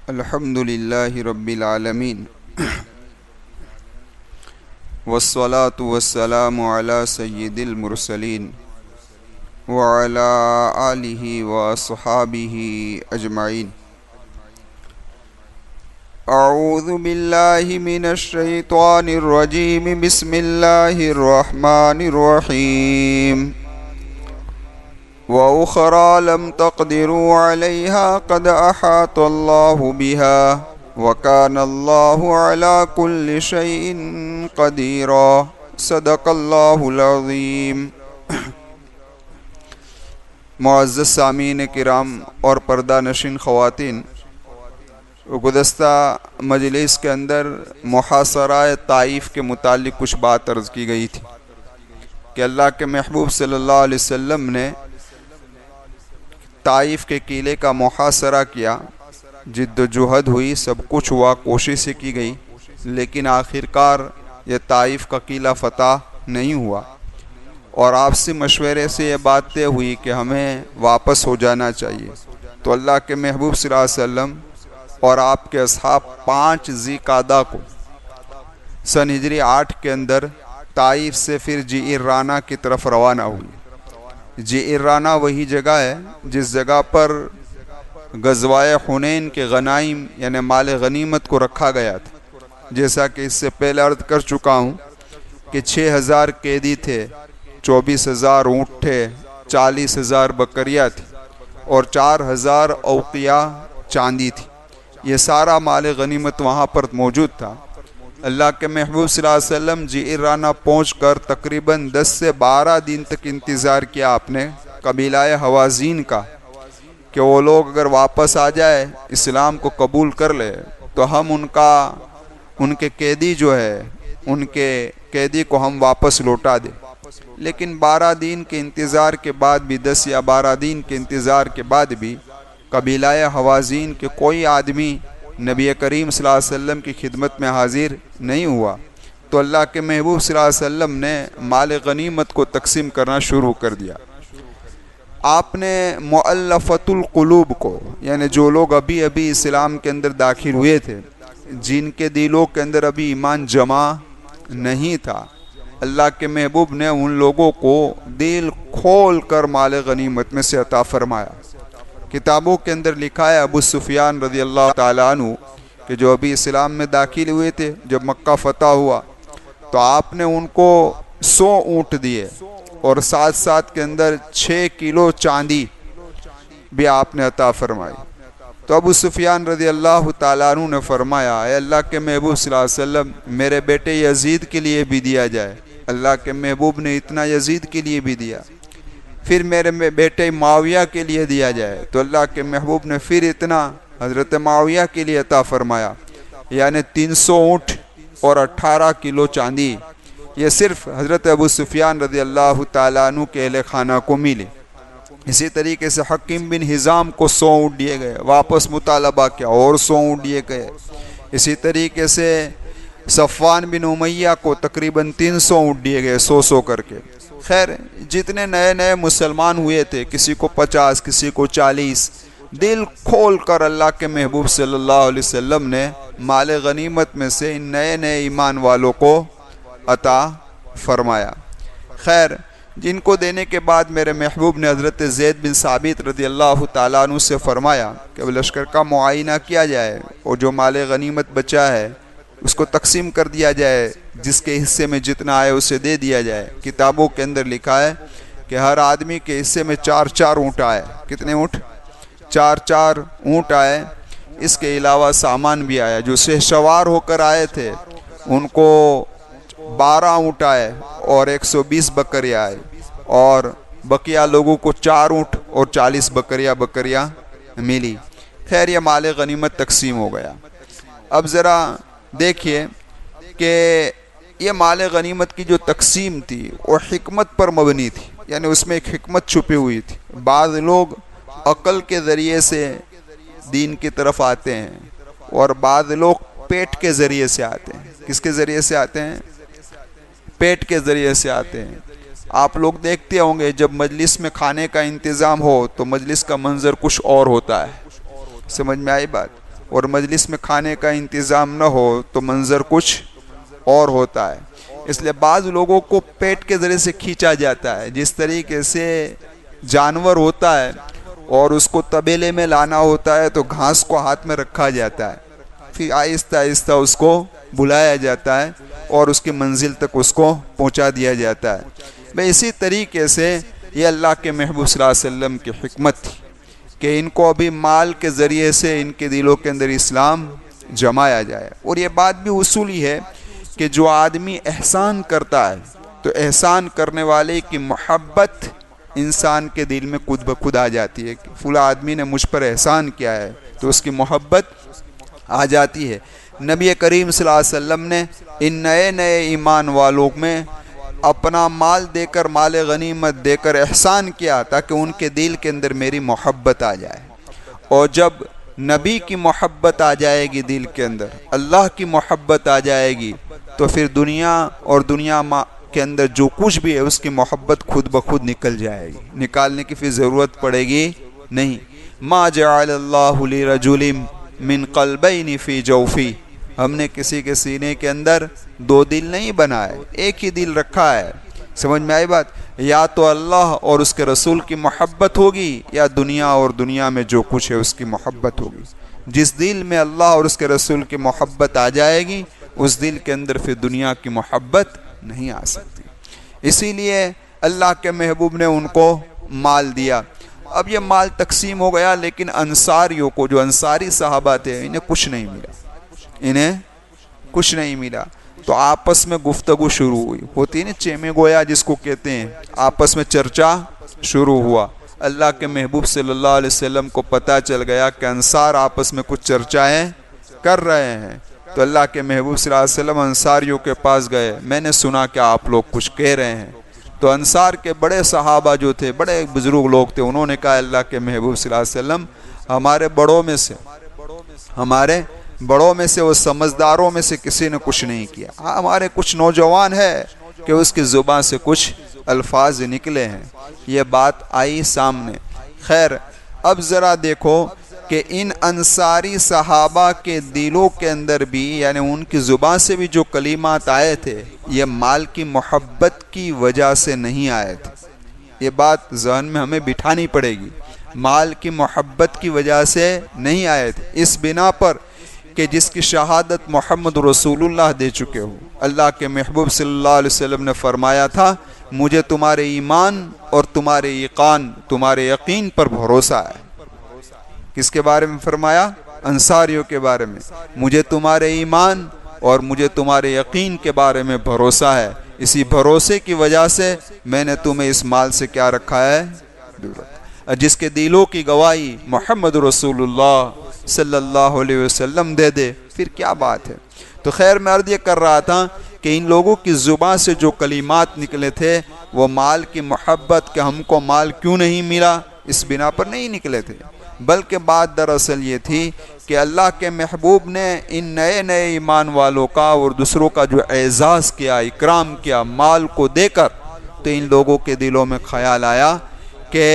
الحمد للہ رب العالمین والصلاة والسلام علی سید المرسلین وعلی آلہ واصحابہ اجمعین۔ اعوذ باللہ من الشیطان الرجیم، بسم اللہ الرحمن الرحیم۔ وَأُخْرَى لَمْ تَقْدِرُوا عَلَيْهَا قَدْ أَحَاطَ اللَّهُ بِهَا وَكَانَ اللَّهُ عَلَى كُلِّ شَيْءٍ قَدِيرًا۔ صدق اللہ العظیم۔ معزز سامعین کرام اور پردہ نشین خواتین، گزشتہ مجلس کے اندر محاصرہ طائف کے متعلق کچھ بات عرض کی گئی تھی کہ اللہ کے محبوب صلی اللہ علیہ وسلم نے طائف کے قلعے کا محاصرہ کیا، جد و جہد ہوئی، سب کچھ ہوا، کوششیں کی گئی، لیکن آخرکار یہ طائف کا قلعہ فتح نہیں ہوا، اور آپسی مشورے سے یہ بات طے ہوئی کہ ہمیں واپس ہو جانا چاہیے۔ تو اللہ کے محبوب صلی اللہ علیہ وسلم اور آپ کے اصحاب 5 ذی قعدہ کو سن ہجری 8 کے اندر طائف سے پھر جعرانہ کی طرف روانہ ہوئی۔ جعرانہ وہی جگہ ہے جس جگہ پر غزوہ حنین کے غنائم یعنی مال غنیمت کو رکھا گیا تھا، جیسا کہ اس سے پہلے عرض کر چکا ہوں کہ 6000 قیدی تھے، 24000 اونٹ تھے، 40000 بکریاں تھی اور 4000 اوقیہ چاندی تھی۔ یہ سارا مال غنیمت وہاں پر موجود تھا۔ اللہ کے محبوب صلی اللہ علیہ وسلم جعرانہ پہنچ کر تقریباً 10 سے 12 دن تک انتظار کیا آپ نے قبیلہ حوازین کا کہ وہ لوگ اگر واپس آ جائے، اسلام کو قبول کر لے تو ہم ان کے قیدی جو ہے، ان کے قیدی کو ہم واپس لوٹا دیں۔ لیکن 12 دن کے انتظار کے بعد بھی، 10 یا 12 دن کے انتظار کے بعد بھی قبیلہ حوازین کے کوئی آدمی نبی کریم صلی اللہ علیہ وسلم کی خدمت میں حاضر نہیں ہوا۔ تو اللہ کے محبوب صلی اللہ علیہ وسلم نے مال غنیمت کو تقسیم کرنا شروع کر دیا۔ آپ نے مؤلفۃ القلوب کو، یعنی جو لوگ ابھی اسلام کے اندر داخل ہوئے تھے، جن کے دلوں کے اندر ابھی ایمان جمع نہیں تھا، اللہ کے محبوب نے ان لوگوں کو دل کھول کر مال غنیمت میں سے عطا فرمایا۔ کتابوں کے اندر لکھا ہے ابو سفیان رضی اللہ تعالیٰ عنہ کہ جو ابھی اسلام میں داخل ہوئے تھے، جب مکہ فتح ہوا تو آپ نے ان کو 100 اونٹ دیے اور ساتھ کے اندر 6 کلو چاندی بھی آپ نے عطا فرمائی۔ تو ابو سفیان رضی اللہ تعالیٰ عنہ نے فرمایا، اے اللہ کے محبوب صلی اللہ علیہ وسلم، میرے بیٹے یزید کے لیے بھی دیا جائے۔ اللہ کے محبوب نے اتنا یزید کے لیے بھی دیا۔ پھر میرے بیٹے معاویہ کے لیے دیا جائے، تو اللہ کے محبوب نے پھر اتنا حضرت معاویہ کے لیے عطا فرمایا، یعنی 300 اونٹ اور 18 کلو چاندی۔ یہ صرف حضرت ابو سفیان رضی اللہ تعالیٰ عنہ کے اہل خانہ کو ملی۔ اسی طریقے سے حکیم بن حزام کو 100 اونٹ دیے گئے، واپس مطالبہ کیا اور 100 اونٹ دیے گئے۔ اسی طریقے سے صفوان بن امیہ کو تقریباً 300 اونٹ دیے گئے، 100 کر کے۔ خیر، جتنے نئے مسلمان ہوئے تھے، کسی کو 50، کسی کو 40، دل کھول کر اللہ کے محبوب صلی اللہ علیہ وسلم نے مال غنیمت میں سے ان نئے ایمان والوں کو عطا فرمایا۔ خیر، جن کو دینے کے بعد میرے محبوب نے حضرت زید بن ثابت رضی اللہ تعالیٰ عنہ سے فرمایا کہ وہ لشکر کا معائنہ کیا جائے اور جو مال غنیمت بچا ہے اس کو تقسیم کر دیا جائے، جس کے حصے میں جتنا آئے اسے دے دیا جائے۔ کتابوں کے اندر لکھا ہے کہ ہر آدمی کے حصے میں 4 اونٹ آئے۔ کتنے اونٹ؟ 4 اونٹ آئے۔ اس کے علاوہ سامان بھی آیا۔ جو شہسوار ہو کر آئے تھے ان کو 12 اونٹ آئے اور 120 بکریاں آئے، اور بقیہ لوگوں کو 4 اونٹ اور 40 بکریاں ملی۔ خیر، یہ مال غنیمت تقسیم ہو گیا۔ اب ذرا دیکھیے کہ یہ مال غنیمت کی جو تقسیم تھی وہ حکمت پر مبنی تھی، یعنی اس میں ایک حکمت چھپی ہوئی تھی۔ بعض لوگ عقل کے ذریعے سے دین کی طرف آتے ہیں اور بعض لوگ پیٹ کے ذریعے سے آتے ہیں۔ کس کے ذریعے سے آتے ہیں؟ پیٹ کے ذریعے سے آتے ہیں۔ آپ لوگ دیکھتے ہوں گے جب مجلس میں کھانے کا انتظام ہو تو مجلس کا منظر کچھ اور ہوتا ہے۔ سمجھ میں آئی بات؟ اور مجلس میں کھانے کا انتظام نہ ہو تو منظر کچھ اور ہوتا ہے۔ اس لیے بعض لوگوں کو پیٹ کے ذریعے سے کھینچا جاتا ہے، جس طریقے سے جانور ہوتا ہے اور اس کو تبیلے میں لانا ہوتا ہے تو گھاس کو ہاتھ میں رکھا جاتا ہے، پھر آہستہ آہستہ اس کو بلایا جاتا ہے اور اس کی منزل تک اس کو پہنچا دیا جاتا ہے۔ بھئی اسی طریقے سے یہ اللہ کے محبوب صلی اللہ علیہ وسلم کی حکمت تھی کہ ان کو ابھی مال کے ذریعے سے ان کے دلوں کے اندر اسلام جمایا جائے۔ اور یہ بات بھی اصولی ہے کہ جو آدمی احسان کرتا ہے تو احسان کرنے والے کی محبت انسان کے دل میں خود بخود آ جاتی ہے کہ فلاں آدمی نے مجھ پر احسان کیا ہے تو اس کی محبت آ جاتی ہے۔ نبی کریم صلی اللہ علیہ وسلم نے ان نئے نئے ایمان والوں میں اپنا مال دے کر، مال غنیمت دے کر احسان کیا تاکہ ان کے دل کے اندر میری محبت آ جائے۔ اور جب نبی کی محبت آ جائے گی دل کے اندر، اللہ کی محبت آ جائے گی، تو پھر دنیا اور دنیا کے اندر جو کچھ بھی ہے اس کی محبت خود بخود نکل جائے گی، نکالنے کی پھر ضرورت پڑے گی نہیں۔ ما جعل اللہ لرجل من قلبین فی جوفی، ہم نے کسی کے سینے کے اندر دو دل نہیں بنائے، ایک ہی دل رکھا ہے۔ سمجھ میں آئی بات؟ یا تو اللہ اور اس کے رسول کی محبت ہوگی یا دنیا اور دنیا میں جو کچھ ہے اس کی محبت ہوگی۔ جس دل میں اللہ اور اس کے رسول کی محبت آ جائے گی اس دل کے اندر پھر دنیا کی محبت نہیں آ سکتی۔ اسی لیے اللہ کے محبوب نے ان کو مال دیا۔ اب یہ مال تقسیم ہو گیا، لیکن انصاریوں کو، جو انصاری صحابہ تھے، انہیں کچھ نہیں ملا، انہیں کچھ نہیں ملا۔ تو آپس میں گفتگو شروع ہوئی، ہوتی نا چیمے گویا جس کو کہتے ہیں، آپس میں چرچا شروع ہوا۔ اللہ کے محبوب صلی اللہ علیہ وسلم کو پتہ چل گیا کہ انصار آپس میں کچھ چرچائیں کر رہے ہیں، تو اللہ کے محبوب صلی اللہ علیہ وسلم انصاریوں کے پاس گئے، میں نے سنا کہ آپ لوگ کچھ کہہ رہے ہیں۔ تو انصار کے بڑے صحابہ جو تھے، بڑے بزرگ لوگ تھے، انہوں نے کہا اللہ کے محبوب صلی اللہ علیہ وسلم ہمارے بڑوں میں سے وہ سمجھداروں میں سے کسی نے کچھ نہیں کیا، ہمارے کچھ نوجوان ہے کہ اس کی زبان سے کچھ الفاظ نکلے ہیں، یہ بات آئی سامنے۔ خیر اب ذرا دیکھو کہ ان انصاری صحابہ کے دلوں کے اندر بھی، یعنی ان کی زبان سے بھی جو کلمات آئے تھے، یہ مال کی محبت کی وجہ سے نہیں آئے تھے۔ یہ بات ذہن میں ہمیں بٹھانی پڑے گی، مال کی محبت کی وجہ سے نہیں آئے تھے، اس بنا پر کہ جس کی شہادت محمد رسول اللہ دے چکے ہو۔ اللہ کے محبوب صلی اللہ علیہ وسلم نے فرمایا تھا مجھے تمہارے ایمان اور تمہارے یقین پر بھروسہ ہے۔ کس کے بارے میں فرمایا؟ انصاریوں کے بارے میں۔ مجھے تمہارے ایمان اور مجھے تمہارے یقین کے بارے میں بھروسہ ہے، اسی بھروسے کی وجہ سے میں نے تمہیں اس مال سے کیا رکھا ہے؟ دور رکھا۔ جس کے دلوں کی گواہی محمد رسول اللہ صلی اللہ علیہ وسلم دے دے، پھر کیا بات ہے۔ تو خیر میں عرض یہ کر رہا تھا کہ ان لوگوں کی زبان سے جو کلمات نکلے تھے وہ مال کی محبت کہ ہم کو مال کیوں نہیں ملا اس بنا پر نہیں نکلے تھے، بلکہ بات دراصل یہ تھی کہ اللہ کے محبوب نے ان نئے نئے ایمان والوں کا اور دوسروں کا جو اعزاز کیا، اکرام کیا مال کو دے کر، تو ان لوگوں کے دلوں میں خیال آیا کہ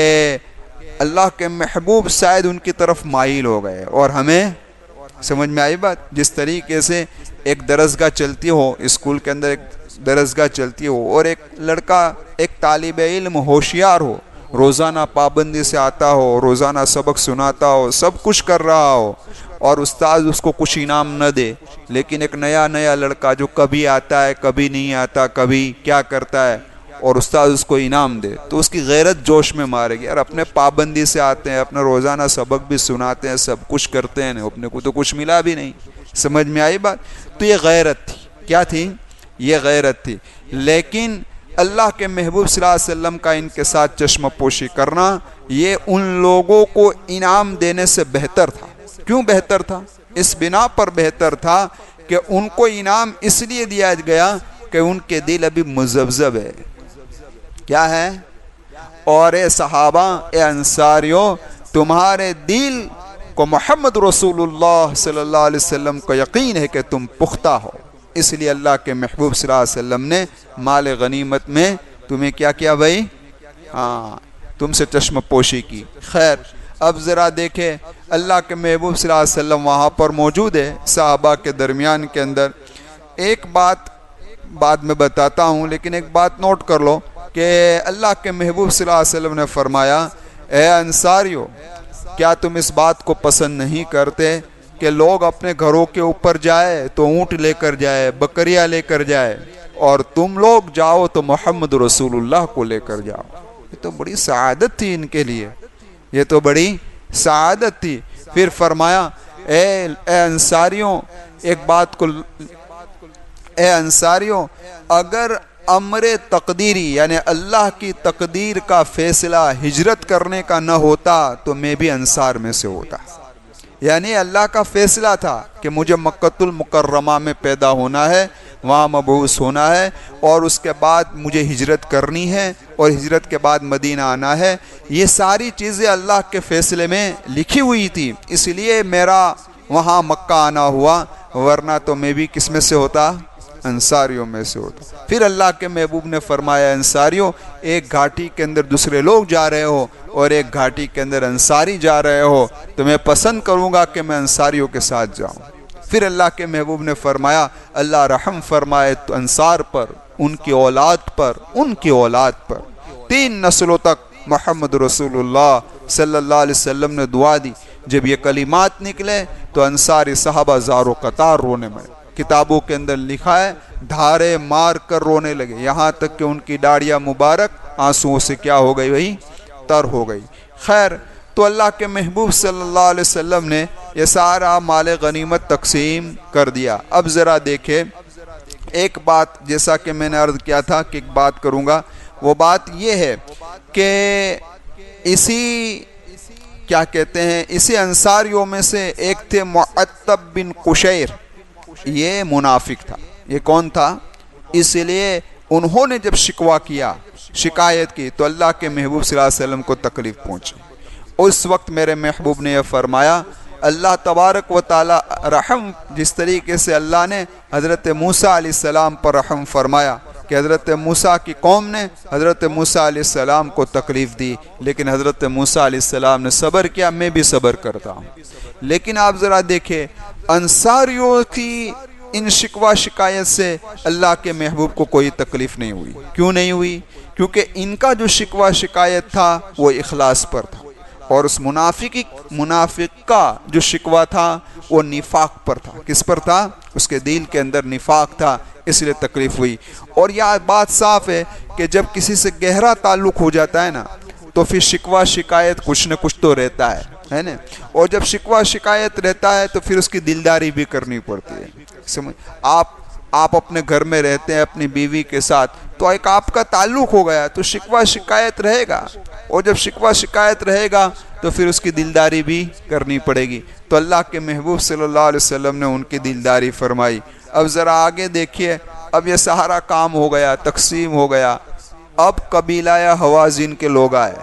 اللہ کے محبوب شاید ان کی طرف مائل ہو گئے۔ اور ہمیں سمجھ میں آئی بات؟ جس طریقے سے ایک درسگاہ چلتی ہو، اسکول کے اندر ایک درسگاہ چلتی ہو، اور ایک لڑکا ایک طالب علم ہوشیار ہو، روزانہ پابندی سے آتا ہو، روزانہ سبق سناتا ہو، سب کچھ کر رہا ہو، اور استاد اس کو کچھ انعام نہ دے، لیکن ایک نیا لڑکا جو کبھی آتا ہے کبھی نہیں آتا، کبھی کیا کرتا ہے، اور استاد اس کو انعام دے، تو اس کی غیرت جوش میں مارے گی، اور اپنے پابندی سے آتے ہیں، اپنا روزانہ سبق بھی سناتے ہیں، سب کچھ کرتے ہیں، اپنے کو تو کچھ ملا بھی نہیں۔ سمجھ میں آئی بات؟ تو یہ غیرت تھی۔ کیا تھی؟ یہ غیرت تھی۔ لیکن اللہ کے محبوب صلی اللہ علیہ وسلم کا ان کے ساتھ چشم پوشی کرنا، یہ ان لوگوں کو انعام دینے سے بہتر تھا۔ کیوں بہتر تھا؟ اس بنا پر بہتر تھا کہ ان کو انعام اس لیے دیا گیا کہ ان کے دل ابھی مذبذب ہے۔ کیا ہے؟ اور اے صحابہ، اے انصاریوں، تمہارے دل کو محمد رسول اللہ صلی اللہ علیہ وسلم کو یقین ہے کہ تم پختہ ہو، اس لیے اللہ کے محبوب صلی اللہ علیہ وسلم نے مال غنیمت میں تمہیں کیا کیا بھائی؟ تم سے چشم پوشی کی۔ خیر اب ذرا دیکھیں اللہ کے محبوب صلی اللہ علیہ وسلم وہاں پر موجود ہے صحابہ کے درمیان کے اندر. ایک بات بعد میں بتاتا ہوں، لیکن ایک بات نوٹ کر لو کہ اللہ کے محبوب صلی اللہ علیہ وسلم نے فرمایا، اے انصاریو، کیا تم اس بات کو پسند نہیں کرتے کہ لوگ اپنے گھروں کے اوپر جائے تو اونٹ لے کر جائے، بکریاں لے کر جائے، اور تم لوگ جاؤ تو محمد رسول اللہ کو لے کر جاؤ. یہ تو بڑی سعادت تھی ان کے لیے، یہ تو بڑی سعادت تھی. پھر فرمایا، اے انصاریوں، ایک بات کو، اے انصاریوں، اگر امر تقدیری یعنی اللہ کی تقدیر کا فیصلہ ہجرت کرنے کا نہ ہوتا تو میں بھی انصار میں سے ہوتا. یعنی اللہ کا فیصلہ تھا کہ مجھے مکۃ المکرمہ میں پیدا ہونا ہے، وہاں مبعوث ہونا ہے، اور اس کے بعد مجھے ہجرت کرنی ہے، اور ہجرت کے بعد مدینہ آنا ہے. یہ ساری چیزیں اللہ کے فیصلے میں لکھی ہوئی تھی، اس لیے میرا وہاں مکہ آنا ہوا، ورنہ تو میں بھی کس میں سے ہوتا؟ انصاریوں میں سے ہوتا. پھر اللہ کے محبوب نے فرمایا، انصاریوں، ایک گھاٹی کے اندر دوسرے لوگ جا رہے ہو اور ایک گھاٹی کے اندر انصاری جا رہے ہو، تو میں پسند کروں گا کہ میں انصاریوں کے ساتھ جاؤں. پھر اللہ کے محبوب نے فرمایا، اللہ رحم فرمائے تو انصار پر، ان کی اولاد پر، ان کی اولاد پر. 3 نسلوں تک محمد رسول اللہ صلی اللہ علیہ وسلم نے دعا دی. جب یہ کلمات نکلے تو انصاری صحابہ زارو قطار رونے میں، کتابوں کے اندر لکھا ہے دھارے مار کر رونے لگے، یہاں تک کہ ان کی داڑیاں مبارک آنسوؤں سے کیا ہو گئی؟ وہی تر ہو گئی. خیر، تو اللہ کے محبوب صلی اللہ علیہ وسلم نے یہ سارا مال غنیمت تقسیم کر دیا. اب ذرا دیکھیں ایک بات، جیسا کہ میں نے عرض کیا تھا کہ ایک بات کروں گا، وہ بات یہ ہے کہ اسی کیا کہتے ہیں، اسی انصاریوں میں سے ایک تھے معتب بن قشیر. یہ منافق تھا. یہ کون تھا؟ اس لیے انہوں نے جب شکوہ کیا، شکایت کی، تو اللہ کے محبوب صلی اللہ علیہ وسلم کو تکلیف پہنچی. اس وقت میرے محبوب نے یہ فرمایا، اللہ تبارک و تعالی رحم، جس طریقے سے اللہ نے حضرت موسیٰ علیہ السلام پر رحم فرمایا کہ حضرت موسیٰ کی قوم نے حضرت موسیٰ علیہ السلام کو تکلیف دی، لیکن حضرت موسیٰ علیہ السلام نے صبر کیا. میں بھی صبر کرتا ہوں. لیکن آپ ذرا دیکھیں، انصاریوں کی ان شکوہ شکایت سے اللہ کے محبوب کو کوئی تکلیف نہیں ہوئی. کیوں نہیں ہوئی؟ کیونکہ ان کا جو شکوہ شکایت تھا وہ اخلاص پر تھا، اور اس منافق کا جو شکوہ تھا وہ نفاق پر تھا. کس پر تھا؟ اس کے دل کے اندر نفاق تھا، اس لیے تکلیف ہوئی. اور یہ بات صاف ہے کہ جب کسی سے گہرا تعلق ہو جاتا ہے نا، تو پھر شکوہ شکایت کچھ نہ کچھ تو رہتا ہے نا. اور جب شکوہ شکایت رہتا ہے تو پھر اس کی دلداری بھی کرنی پڑتی ہے. آپ اپنے گھر میں رہتے ہیں اپنی بیوی کے ساتھ، تو ایک آپ کا تعلق ہو گیا، تو شکوہ شکایت رہے گا، اور جب شکوہ شکایت رہے گا تو پھر اس کی دلداری بھی کرنی پڑے گی. تو اللہ کے محبوب صلی اللہ علیہ وسلم نے ان کی دلداری فرمائی. اب ذرا آگے دیکھیے، اب یہ سارا کام ہو گیا، تقسیم ہو گیا. اب قبیلہ حوازن کے لوگ آئے،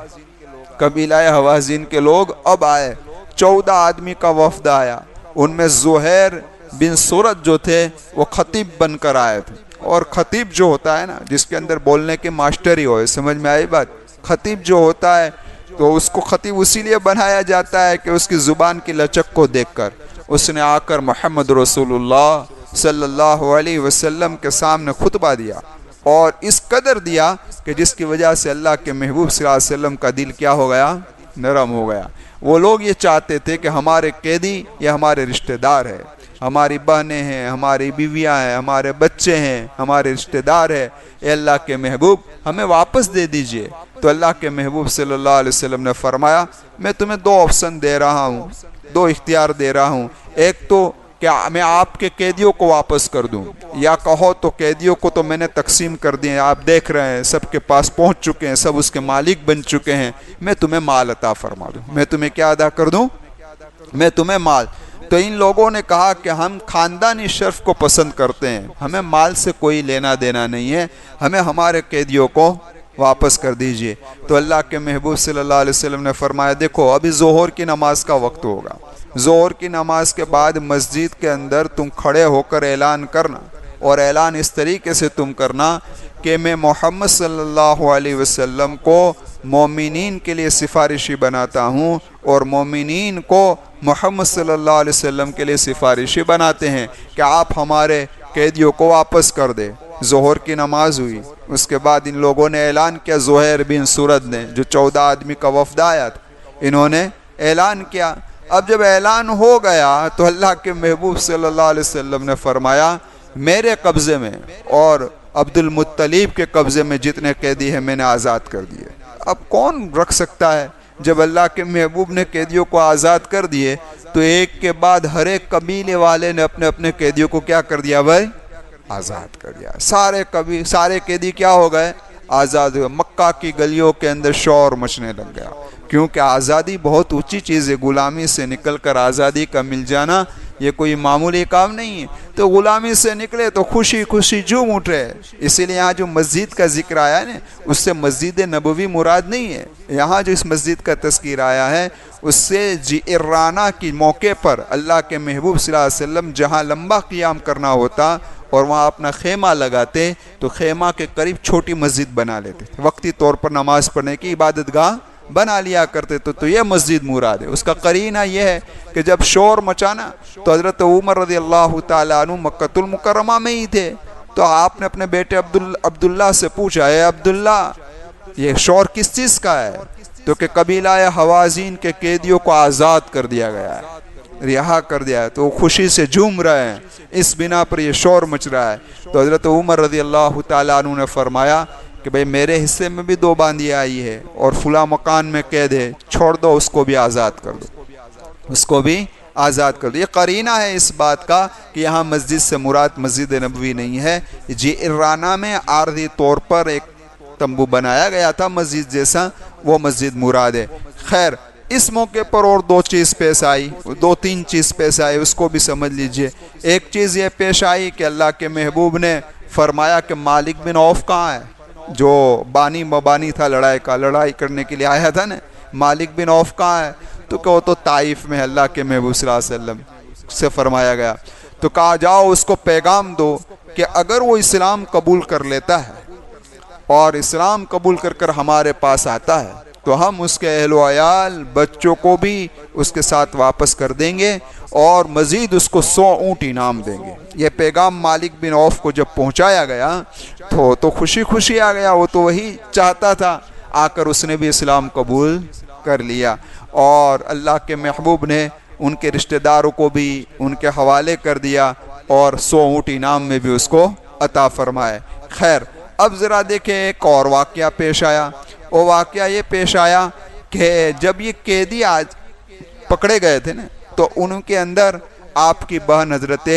قبیلہ حوازن کے لوگ اب آئے. 14 آدمی کا وفد آیا. ان میں زہیر بن سورت جو تھے وہ خطیب بن کر آئے تھے. اور خطیب جو ہوتا ہے نا، جس کے اندر بولنے کے ماسٹر ہی ہوئے، سمجھ میں آئی بات؟ خطیب جو ہوتا ہے تو اس کو خطیب اسی لیے بنایا جاتا ہے کہ اس کی زبان کی لچک کو دیکھ کر اس نے آ کر محمد رسول اللہ صلی اللہ علیہ وسلم کے سامنے خطبہ دیا، اور اس قدر دیا کہ جس کی وجہ سے اللہ کے محبوب صلی اللہ علیہ وسلم کا دل کیا ہو گیا؟ نرم ہو گیا. وہ لوگ یہ چاہتے تھے کہ ہمارے قیدی یہ ہمارے رشتہ دار ہے، ہماری بہنیں ہیں، ہماری بیویاں ہیں، ہمارے بچے ہیں، ہمارے رشتہ دار ہیں. اے اللہ کے محبوب، ہمیں واپس دے دیجئے. تو اللہ کے محبوب صلی اللہ علیہ وسلم نے فرمایا، میں تمہیں 2 آپشن دے رہا ہوں، 2 اختیار دے رہا ہوں. ایک تو کہ میں آپ کے قیدیوں کو واپس کر دوں، یا کہو تو قیدیوں کو تو میں نے تقسیم کر دیے، آپ دیکھ رہے ہیں سب کے پاس پہنچ چکے ہیں، سب اس کے مالک بن چکے ہیں. میں تمہیں مال عطا فرما دوں. میں تمہیں کیا عطا کر دوں؟ میں تمہیں مال. تو ان لوگوں نے کہا کہ ہم خاندانی شرف کو پسند کرتے ہیں، ہمیں مال سے کوئی لینا دینا نہیں ہے، ہمیں ہمارے قیدیوں کو واپس کر دیجئے. تو اللہ کے محبوب صلی اللہ علیہ وسلم نے فرمایا، دیکھو ابھی ظہر کی نماز کا وقت ہوگا، ظہر کی نماز کے بعد مسجد کے اندر تم کھڑے ہو کر اعلان کرنا، اور اعلان اس طریقے سے تم کرنا کہ میں محمد صلی اللہ علیہ وسلم کو مومنین کے لیے سفارشی بناتا ہوں اور مومنین کو محمد صلی اللہ علیہ وسلم کے لیے سفارشی بناتے ہیں کہ آپ ہمارے قیدیوں کو واپس کر دے۔ ظہر کی نماز ہوئی، اس کے بعد ان لوگوں نے اعلان کیا، زہیر بن سرد نے، جو 14 آدمی کا وفد آیا تھا، انہوں نے اعلان کیا۔ اب جب اعلان ہو گیا تو اللہ کے محبوب صلی اللہ علیہ وسلم نے فرمایا میرے قبضے میں اور عبد المطلب کے قبضے میں جتنے قیدی ہیں میں نے آزاد کر دیے۔ اب کون رکھ سکتا ہے؟ جب اللہ کے محبوب نے قیدیوں کو آزاد کر دیے تو ایک کے بعد ہر ایک قبیلے والے نے اپنے اپنے قیدیوں کو کیا کر دیا بھائی؟ آزاد کر دیا۔ سارے قیدی کیا ہو گئے؟ آزاد ہوئے۔ مکہ کی گلیوں کے اندر شور مچنے لگ گیا، کیونکہ آزادی بہت اونچی چیز ہے۔ غلامی سے نکل کر آزادی کا مل جانا یہ کوئی معمولی کام نہیں ہے۔ تو غلامی سے نکلے تو خوشی خوشی جھوم اٹھے۔ اسی لیے یہاں جو مسجد کا ذکر آیا ہے نا، اس سے مسجد نبوی مراد نہیں ہے۔ یہاں جو اس مسجد کا تذکیر آیا ہے اس سے جعرانہ کے موقع پر اللہ کے محبوب صلی اللہ علیہ وسلم جہاں لمبا قیام کرنا ہوتا اور وہاں اپنا خیمہ لگاتے تو خیمہ کے قریب چھوٹی مسجد بنا لیتے، وقتی طور پر نماز پڑھنے کی عبادت گاہ بنا لیا کرتے تو یہ مسجد مراد ہے۔ اس کا قرینہ یہ ہے کہ جب شور مچانا تو حضرت عمر رضی اللہ تعالیٰ عنہ مکۃ المکرمہ میں ہی تھے، تو آپ نے اپنے بیٹے عبداللہ سے پوچھا، اے عبداللہ یہ شور کس چیز کا ہے؟ تو کہ قبیلہ حوازین کے قیدیوں کو آزاد کر دیا گیا ہے، رہا کر دیا ہے، تو وہ خوشی سے جھوم رہے ہیں، اس بنا پر یہ شور مچ رہا ہے۔ تو حضرت عمر رضی اللہ تعالیٰ عنہ نے فرمایا کہ بھئی میرے حصے میں بھی 2 باندی آئی ہے اور فلاں مکان میں قید ہے، چھوڑ دو، اس کو بھی آزاد کر دو، اس کو بھی آزاد کر دو۔ یہ قرینہ ہے اس بات کا کہ یہاں مسجد سے مراد مسجد نبوی نہیں ہے۔ جعرانہ میں عارضی طور پر ایک تمبو بنایا گیا تھا مسجد جیسا، وہ مسجد مراد ہے۔ خیر، اس موقع پر اور 2 چیز پیش آئی، 2-3 چیز پیش آئی، اس کو بھی سمجھ لیجئے۔ ایک چیز یہ پیش آئی کہ اللہ کے محبوب نے فرمایا کہ مالک بن عوف کہاں ہے، جو بانی مبانی تھا لڑائی کرنے کے لیے آیا تھا نا، مالک بن عوف کہاں ہے؟ تو کہ وہ تو طائف میں اللہ کے محبوب صلی اللہ علیہ وسلم سے فرمایا گیا۔ تو کہا جاؤ اس کو پیغام دو کہ اگر وہ اسلام قبول کر لیتا ہے اور اسلام قبول کر ہمارے پاس آتا ہے تو ہم اس کے اہل و عیال بچوں کو بھی اس کے ساتھ واپس کر دیں گے اور مزید اس کو 100 اونٹ انعام دیں گے۔ یہ پیغام مالک بن عوف کو جب پہنچایا گیا تو خوشی خوشی آ گیا، وہ تو وہی چاہتا تھا، آ کر اس نے بھی اسلام قبول کر لیا اور اللہ کے محبوب نے ان کے رشتہ داروں کو بھی ان کے حوالے کر دیا اور 100 اونٹ انعام میں بھی اس کو عطا فرمائے۔ خیر، اب ذرا دیکھیں ایک اور واقعہ پیش آیا۔ وہ واقعہ یہ پیش آیا کہ جب یہ قیدی آج پکڑے گئے تھے نا تو ان کے اندر آپ کی بہن حضرت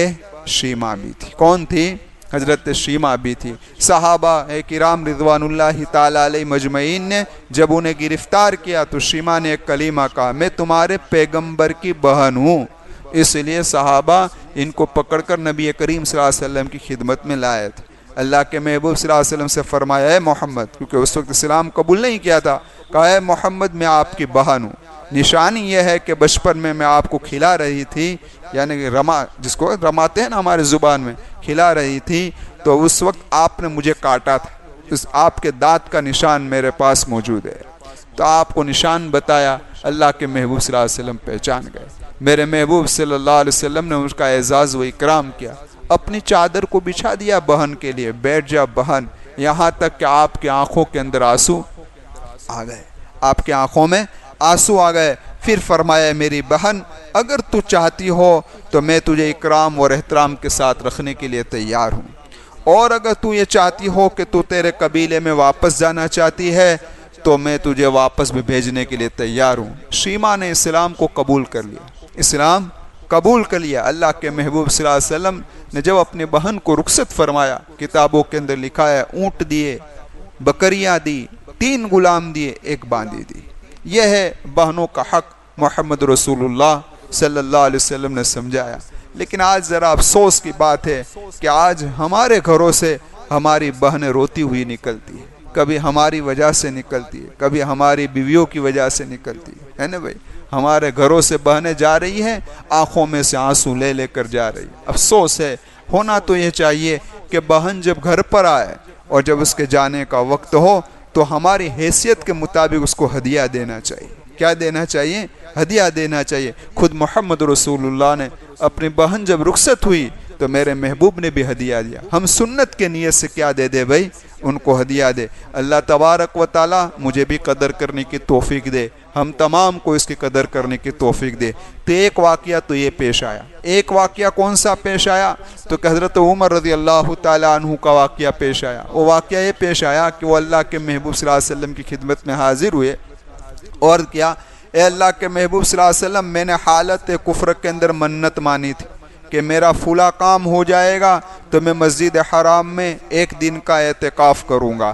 شیمہ بھی تھی۔ کون تھی؟ حضرت شیمہ بھی تھی۔ صحابہ کرام رضوان اللہ تعالی علیہ مجمعین نے جب انہیں گرفتار کیا تو شیمہ نے ایک کلمہ کہا، میں تمہارے پیغمبر کی بہن ہوں۔ اس لیے صحابہ ان کو پکڑ کر نبی کریم صلی اللہ علیہ وسلم کی خدمت میں لائے تھے۔ اللہ کے محبوب صلی اللہ علیہ وسلم سے فرمایا، اے محمد، کیونکہ اس وقت اسلام قبول نہیں کیا تھا، کہا اے محمد میں آپ کی بہن ہوں۔ نشانی یہ ہے کہ بچپن میں آپ کو کھلا رہی تھی، یعنی جس کو رماتے ہیں نا ہمارے زبان میں، کھلا رہی تھی، تو اس وقت آپ نے مجھے کاٹا تھا، آپ کے دانت کا نشان میرے پاس موجود ہے۔ تو آپ کو نشان بتایا، اللہ کے محبوب صلی اللہ علیہ وسلم پہچان گئے۔ میرے محبوب صلی اللہ علیہ وسلم نے اس کا اعزاز و اکرام کیا، اپنی چادر کو بچھا دیا بہن کے لیے، بیٹھ جا بہن، یہاں تک کہ آپ کی آنکھوں کے اندر آنسو آ گئے، آپ کی آنکھوں میں آنسو آ گئے۔ پھر فرمایا، میری بہن اگر تو چاہتی ہو تو میں تجھے اکرام اور احترام کے ساتھ رکھنے کے لیے تیار ہوں، اور اگر تو یہ چاہتی ہو کہ تو تیرے قبیلے میں واپس جانا چاہتی ہے تو میں تجھے واپس بھی بھیجنے کے لیے تیار ہوں۔ شیمہ نے اسلام کو قبول کر لیا، اسلام قبول کر لیا۔ اللہ کے محبوب صلی اللہ علیہ وسلم نے جب اپنی بہن کو رخصت فرمایا، کتابوں کے اندر لکھا ہے اونٹ دیے، بکریاں دی، 3 غلام دیے، 1 باندی دی۔ یہ ہے بہنوں کا حق، محمد رسول اللہ صلی اللہ علیہ وسلم نے سمجھایا۔ لیکن آج ذرا افسوس کی بات ہے کہ آج ہمارے گھروں سے ہماری بہنیں روتی ہوئی نکلتی ہیں، کبھی ہماری وجہ سے نکلتی ہے، کبھی ہماری بیویوں کی وجہ سے نکلتی ہے نا بھائی؟ ہمارے گھروں سے بہنیں جا رہی ہیں، آنکھوں میں سے آنسو لے کر جا رہی ہیں۔ افسوس ہے، ہونا تو یہ چاہیے کہ بہن جب گھر پر آئے اور جب اس کے جانے کا وقت ہو تو ہماری حیثیت کے مطابق اس کو ہدیہ دینا چاہیے. کیا دینا چاہیے؟ ہدیہ دینا چاہیے. خود محمد رسول اللہ نے اپنی بہن جب رخصت ہوئی تو میرے محبوب نے بھی ہدیہ دیا. ہم سنت کے نیت سے کیا دے دے بھائی؟ ان کو ہدیہ دے. اللہ تبارک و تعالی مجھے بھی قدر کرنے کی توفیق دے, ہم تمام کو اس کی قدر کرنے کی توفیق دے. تو ایک واقعہ تو یہ پیش آیا. ایک واقعہ کون سا پیش آیا؟ تو کہ حضرت عمر رضی اللہ تعالیٰ عنہ کا واقعہ پیش آیا. وہ واقعہ یہ پیش آیا کہ وہ اللہ کے محبوب صلی اللہ علیہ وسلم کی خدمت میں حاضر ہوئے اور کیا, اے اللہ کے محبوب صلی اللہ علیہ وسلم, میں نے حالت کفر کے اندر منت مانی تھی کہ میرا فلاں کام ہو جائے گا تو میں مسجد حرام میں 1 دن کا اعتکاف کروں گا.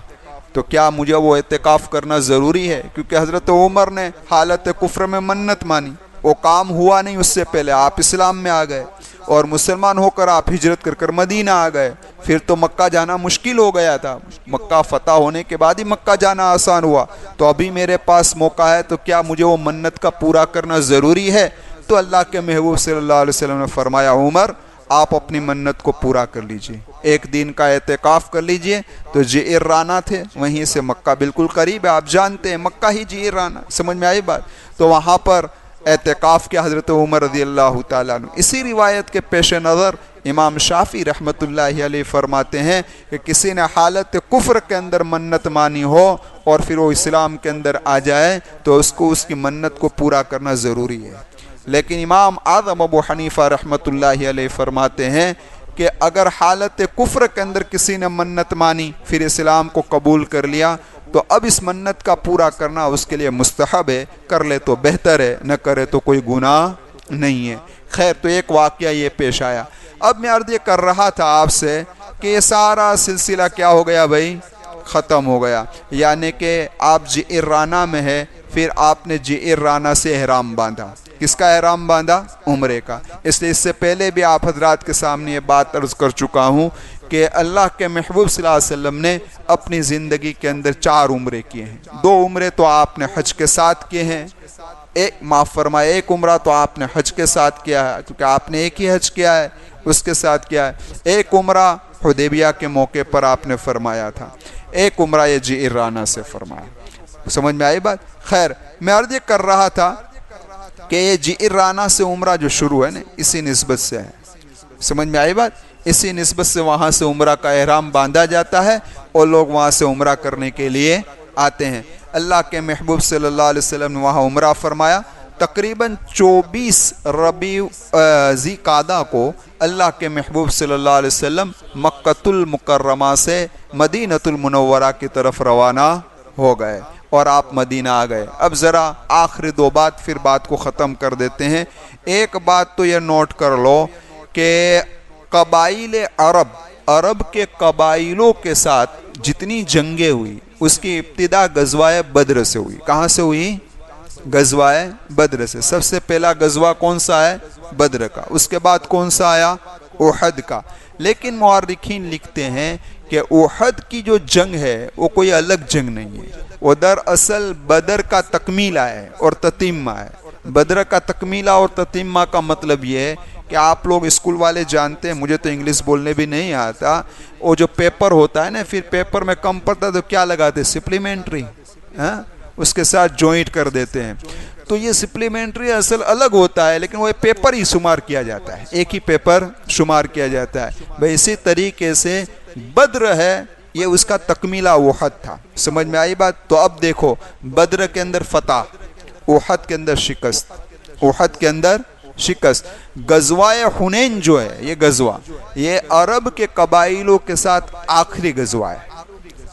تو کیا مجھے وہ اعتکاف کرنا ضروری ہے؟ کیونکہ حضرت عمر نے حالت کفر میں منت مانی, وہ کام ہوا نہیں. اس سے پہلے آپ اسلام میں آ گئے اور مسلمان ہو کر آپ ہجرت کر کر مدینہ آ گئے. پھر تو مکہ جانا مشکل ہو گیا تھا. مکہ فتح ہونے کے بعد ہی مکہ جانا آسان ہوا. تو ابھی میرے پاس موقع ہے, تو کیا مجھے وہ منت کا پورا کرنا ضروری ہے؟ تو اللہ کے محبوب صلی اللہ علیہ وسلم نے فرمایا, عمر آپ اپنی منت کو پورا کر لیجئے, 1 دن کا اعتکاف کر لیجئے. تو جعرانہ تھے, وہیں سے مکہ بالکل قریب ہے, آپ جانتے ہیں مکہ ہی جعرانہ. سمجھ میں آئی بات؟ تو وہاں پر اعتکاف کیا حضرت عمر رضی اللہ تعالیٰ عنہ. اسی روایت کے پیش نظر امام شافعی رحمۃ اللہ علیہ فرماتے ہیں کہ کسی نے حالت کفر کے اندر منت مانی ہو اور پھر وہ اسلام کے اندر آ جائے تو اس کو اس کی منت کو پورا کرنا ضروری ہے. لیکن امام اعظم ابو حنیفہ رحمۃ اللہ علیہ فرماتے ہیں کہ اگر حالت کفر کے اندر کسی نے منت مانی پھر اسلام کو قبول کر لیا تو اب اس منت کا پورا کرنا اس کے لیے مستحب ہے. کر لے تو بہتر ہے, نہ کرے تو کوئی گناہ نہیں ہے. خیر, تو ایک واقعہ یہ پیش آیا. اب میں عرض یہ کر رہا تھا آپ سے کہ یہ سارا سلسلہ کیا ہو گیا بھائی؟ ختم ہو گیا. یعنی کہ آپ جعرانہ میں ہے, پھر آپ نے جعرانہ سے احرام باندھا. کس کا احرام باندھا؟ عمرے کا. اس لیے اس سے پہلے بھی آپ حضرات کے سامنے یہ بات عرض کر چکا ہوں کہ اللہ کے محبوب صلی اللہ علیہ وسلم نے اپنی زندگی کے اندر 4 عمرے کیے ہیں. 2 عمرے تو آپ نے حج کے ساتھ کیے ہیں, معاف فرمائے 1 عمرہ تو آپ نے حج کے ساتھ کیا ہے کیونکہ آپ نے ایک ہی حج کیا ہے, اس کے ساتھ کیا ہے. 1 عمرہ حدیبیہ کے موقع پر آپ نے فرمایا تھا, 1 عمرہ یہ جعرانہ سے فرمایا. سمجھ میں آئی بات؟ خیر, میں عرض یہ کر رہا تھا کہ یہ جعرانہ سے عمرہ جو شروع ہے نا, اسی نسبت سے ہے. سمجھ میں آئی بات؟ اسی نسبت سے وہاں سے عمرہ کا احرام باندھا جاتا ہے اور لوگ وہاں سے عمرہ کرنے کے لیے آتے ہیں. اللہ کے محبوب صلی اللہ علیہ وسلم نے وہاں عمرہ فرمایا. تقریباً 24 ربیع ذی قعدہ کو اللہ کے محبوب صلی اللہ علیہ وسلم مکۃ المکرمہ سے مدینۃ المنورہ کی طرف روانہ ہو گئے اور آپ مدینہ آ گئے. اب ذرا آخری 2 بات پھر بات کو ختم کر دیتے ہیں. ایک بات تو یہ نوٹ کر لو کہ قبائل عرب کے قبائلوں کے ساتھ جتنی جنگیں ہوئی اس کی ابتدا غزوہ بدر سے ہوئی. کہاں سے ہوئی؟ غزوہ بدر سے. سب سے پہلا غزوہ کون سا ہے؟ بدر کا. اس کے بعد کون سا آیا؟ احد کا. لیکن مورخین لکھتے ہیں کہ احد کی جو جنگ ہے وہ کوئی الگ جنگ نہیں ہے, وہ دراصل بدر کا تکمیلہ ہے اور تتمہ ہے. بدر کا تکمیلہ اور تتمہ کا مطلب یہ ہے کہ آپ لوگ اسکول والے جانتے ہیں, مجھے تو انگلش بولنے بھی نہیں آتا, وہ جو پیپر ہوتا ہے نا, پھر پیپر میں کم پڑتا تو کیا لگاتے؟ سپلیمنٹری, اس کے ساتھ جوائنٹ کر دیتے ہیں. تو یہ سپلیمنٹری اصل الگ ہوتا ہے لیکن وہ پیپر ہی شمار کیا جاتا ہے, ایک ہی پیپر شمار کیا جاتا ہے. بھائی اسی طریقے سے بدر ہے, یہ اس کا تکمیلہ احد تھا. سمجھ میں آئی بات؟ تو اب دیکھو, بدر کے اندر فتح, احد کے اندر شکست, احد کے اندر شکست. غزوہ حنین جو ہے یہ غزوہ, یہ عرب کے قبائلوں کے ساتھ آخری غزوہ ہے.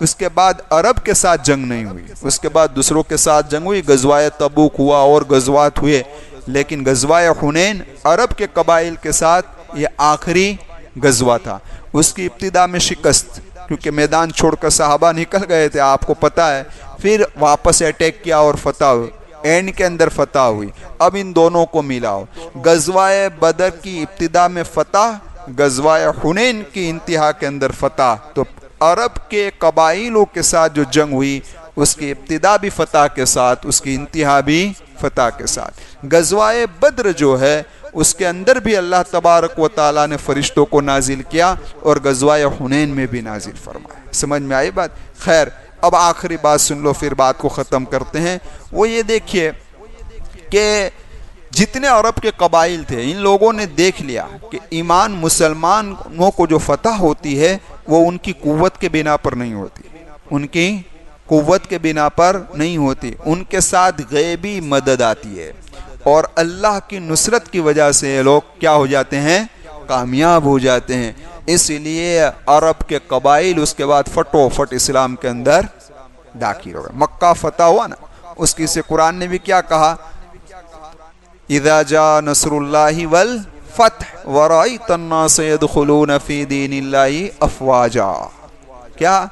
اس کے بعد عرب کے ساتھ جنگ نہیں ہوئی, اس کے بعد دوسروں کے ساتھ جنگ ہوئی. غزوہ تبوک ہوا اور غزوات ہوئے, لیکن غزوہ حنین عرب کے قبائل کے ساتھ یہ آخری غزوہ تھا. اس کی ابتدا میں شکست, کیونکہ میدان چھوڑ کر صحابہ نکل گئے تھے, آپ کو پتہ ہے. پھر واپس اٹیک کیا اور فتح ہوئی, اینڈ کے اندر فتح ہوئی. اب ان دونوں کو ملاؤ, غزوہ بدر کی ابتدا میں فتح, غزوہ حنین کی انتہا کے اندر فتح. تو عرب کے قبائلوں کے ساتھ جو جنگ ہوئی اس کی ابتدا بھی فتح کے ساتھ, اس کی انتہا بھی فتح کے ساتھ. غزوہ بدر جو ہے اس کے اندر بھی اللہ تبارک و تعالیٰ نے فرشتوں کو نازل کیا اور غزوہ حنین میں بھی نازل فرمایا. سمجھ میں آئی بات؟ خیر, اب آخری بات سن لو پھر بات کو ختم کرتے ہیں. وہ یہ دیکھیے کہ جتنے عرب کے قبائل تھے ان لوگوں نے دیکھ لیا کہ ایمان مسلمانوں کو جو فتح ہوتی ہے وہ ان کی قوت کے بنا پر نہیں ہوتی, ان کی قوت کے بنا پر نہیں ہوتی, ان کے ساتھ غیبی مدد آتی ہے اور اللہ کی نصرت کی وجہ سے یہ لوگ کیا ہو جاتے ہیں, کامیاب ہو جاتے ہیں. اس لیے عرب کے قبائل اس کے بعد فٹو فٹ اسلام کے اندر داخل ہو گئے. مکہ فتح ہوا نا, اس کی سے قرآن نے بھی کیا کہا, اذا جاء نصر اللہ والفتح ورأیت الناس يدخلون فی دین اللہ افواجا. کیا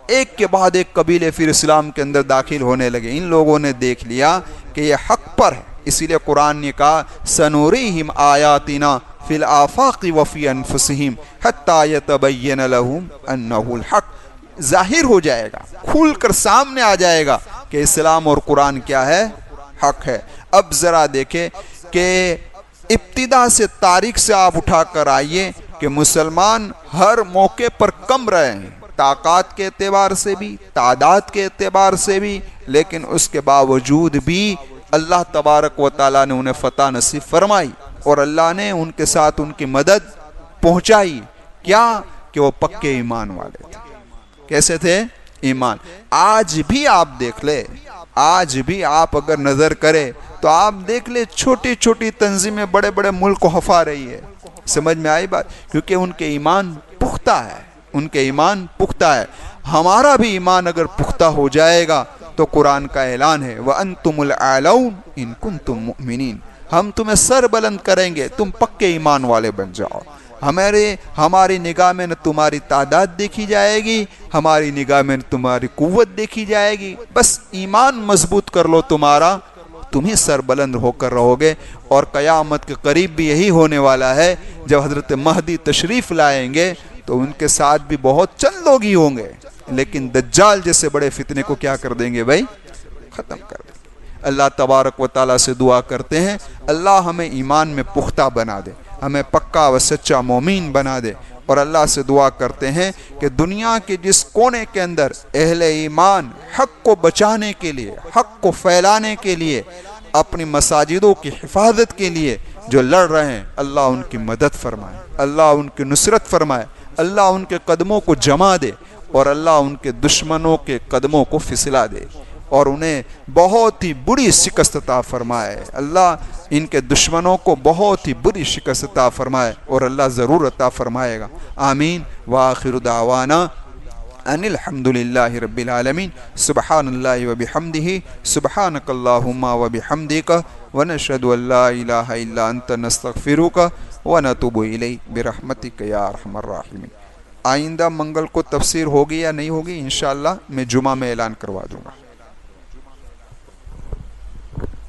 ایک کے بعد ایک قبیلے پھر اسلام کے اندر داخل ہونے لگے. ان لوگوں نے دیکھ لیا کہ یہ حق پر ہے, اسی لیے قرآن نے کہا سنوریہم آیاتنا فی الآفاق وفی انفسہم حتی یتبین لہم انہ الحق. ظاہر ہو جائے گا, کھل کر سامنے آ جائے گا کہ اسلام اور قرآن کیا ہے, حق ہے. اب ذرا دیکھیں کہ ابتدا سے تاریخ سے آپ اٹھا کر آئیے کہ مسلمان ہر موقع پر کم رہے ہیں, طاقت کے اعتبار سے بھی, تعداد کے اعتبار سے بھی, لیکن اس کے باوجود بھی اللہ تبارک و تعالیٰ نے انہیں فتح نصیب فرمائی اور اللہ نے ان کے ساتھ ان کی مدد پہنچائی. کیا کہ وہ پکے ایمان والے تھے. کیسے تھے؟ ایمان. آج بھی آپ دیکھ لے, آج بھی آپ اگر نظر کرے تو آپ دیکھ لے چھوٹی چھوٹی تنظیمیں بڑے بڑے ملک کو ہفا رہی ہے. سمجھ میں آئی بات؟ کیونکہ ان کے ایمان پختہ ہے, ان کے ایمان پختہ ہے. ہمارا بھی ایمان اگر پختہ ہو جائے گا تو قرآن کا اعلان ہے وَأَنْتُمُ الْأَعْلَوْنَ إِن كُنْتُم مُؤْمِنِينَ, ہم تمہیں سر بلند کریں گے, تم پکے ایمان والے بن جاؤ. ہماری نگاہ میں نہ تمہاری تعداد دیکھی جائے گی, ہماری نگاہ میں نہ تمہاری قوت دیکھی جائے گی, بس ایمان مضبوط کر لو تمہارا, تم ہی سر بلند ہو کر رہو گے. اور قیامت کے قریب بھی یہی ہونے والا ہے. جب حضرت مہدی تشریف لائیں گے تو ان کے ساتھ بھی بہت چند لوگ ہی ہوں گے, لیکن دجال جیسے بڑے فتنے کو کیا کر دیں گے بھائی, ختم کر دیں گے. اللہ تبارک و تعالیٰ سے دعا کرتے ہیں اللہ ہمیں ایمان میں پختہ بنا دے, ہمیں پکا و سچا مومن بنا دے. اور اللہ سے دعا کرتے ہیں کہ دنیا کے جس کونے کے اندر اہل ایمان حق کو بچانے کے لیے, حق کو پھیلانے کے لیے, اپنی مساجدوں کی حفاظت کے لیے جو لڑ رہے ہیں, اللہ ان کی مدد فرمائے, اللہ ان کی نصرت فرمائے, اللہ ان کے قدموں کو جما دے اور اللہ ان کے دشمنوں کے قدموں کو پھسلا دے اور انہیں بہت ہی بری شکست عطا فرمائے. اللہ ان کے دشمنوں کو بہت ہی بری شکست عطا فرمائے اور اللہ ضرور عطا فرمائے گا. آمین. وآخر دعوانا ان الحمد للہ رب العالمین. سبحان اللہ وبحمدہ, سبحانک اللہم وبحمدک, ونشہد ان لا الہ الا انت, نستغفرک ونتوب الیک برحمتک یا ارحم الراحمین. آئندہ منگل کو تفسیر ہوگی یا نہیں ہوگی انشاءاللہ میں جمعہ میں اعلان کروا دوں گا.